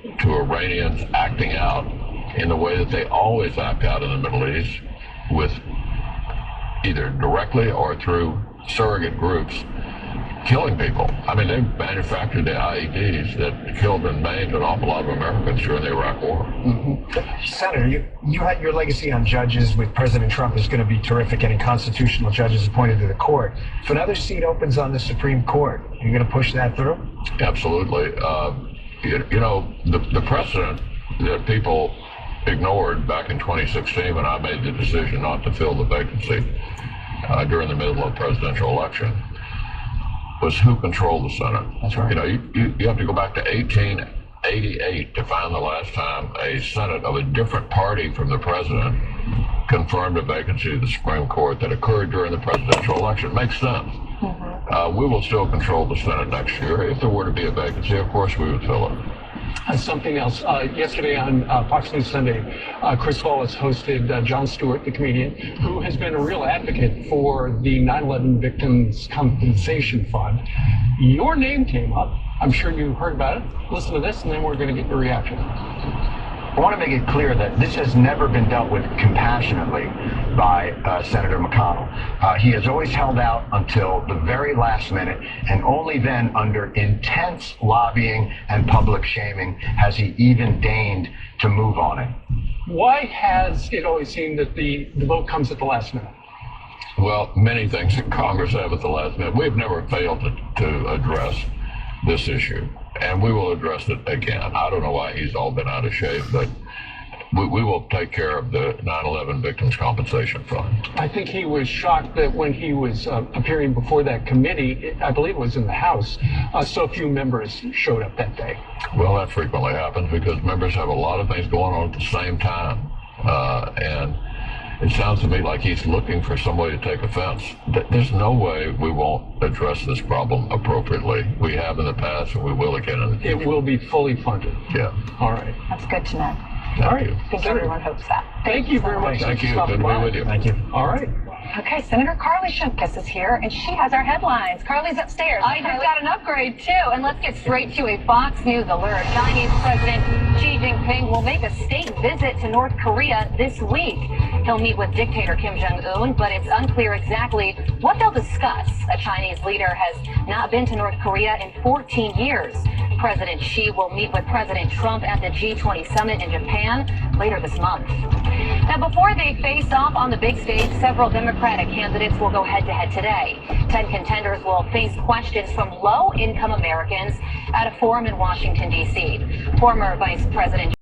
to Iranians acting out in the way that they always act out in the Middle East, with either directly or through surrogate groups killing people. I mean, they manufactured the IEDs that killed and maimed an awful lot of Americans during the Iraq War. Mm-hmm. Senator, you had your legacy on judges with President Trump is going to be terrific, getting constitutional judges appointed to the court. If another seat opens on the Supreme Court, are you going to push that through? Absolutely. You know, the precedent that people ignored back in 2016 when I made the decision not to fill the vacancy during the middle of the presidential election was who controlled the Senate. That's right. You know, you have to go back to 1888 to find the last time a Senate of a different party from the president confirmed a vacancy of the Supreme Court that occurred during the presidential election. Makes sense. Mm-hmm. We will still control the Senate next year. If there were to be a vacancy, of course we would fill it. Something else. Yesterday on Fox News Sunday, Chris Wallace hosted Jon Stewart, the comedian, who has been a real advocate for the 9/11 Victims Compensation Fund. Your name came up. I'm sure you heard about it. Listen to this, and then we're going to get your reaction. I want to make it clear that this has never been dealt with compassionately by Senator McConnell. He has always held out until the very last minute, and only then, under intense lobbying and public shaming, has he even deigned to move on it. Why has it always seemed that the vote comes at the last minute? Well, many things in Congress have at the last minute. We've never failed to address this issue, and we will address it again. I don't know why he's all been out of shape, but we will take care of the 9/11 Victims Compensation Fund. I think he was shocked that when he was appearing before that committee, I believe it was in the House, so few members showed up that day. Well, that frequently happens because members have a lot of things going on at the same time, and it sounds to me like he's looking for somebody to take offense. There's no way we won't address this problem appropriately. We have in the past, and we will again in the future. It will be fully funded. Yeah. All right. That's good to know. Thank you. I think everyone hopes that. Thank you very much. Thank you. for Good to stopping be by. with you. Thank you. All right. Okay, Senator Carly Shimkus is here, and she has our headlines. Carly's upstairs. I just got an upgrade, too. And let's get straight to a Fox News alert. Chinese President Xi Jinping will make a state visit to North Korea this week. He'll meet with dictator Kim Jong-un, but it's unclear exactly what they'll discuss. A Chinese leader has not been to North Korea in 14 years. President Xi will meet with President Trump at the G20 summit in Japan later this month. Now, before they face off on the big stage, several Democratic candidates will go head-to-head today. 10 contenders will face questions from low-income Americans at a forum in Washington, D.C. Former Vice President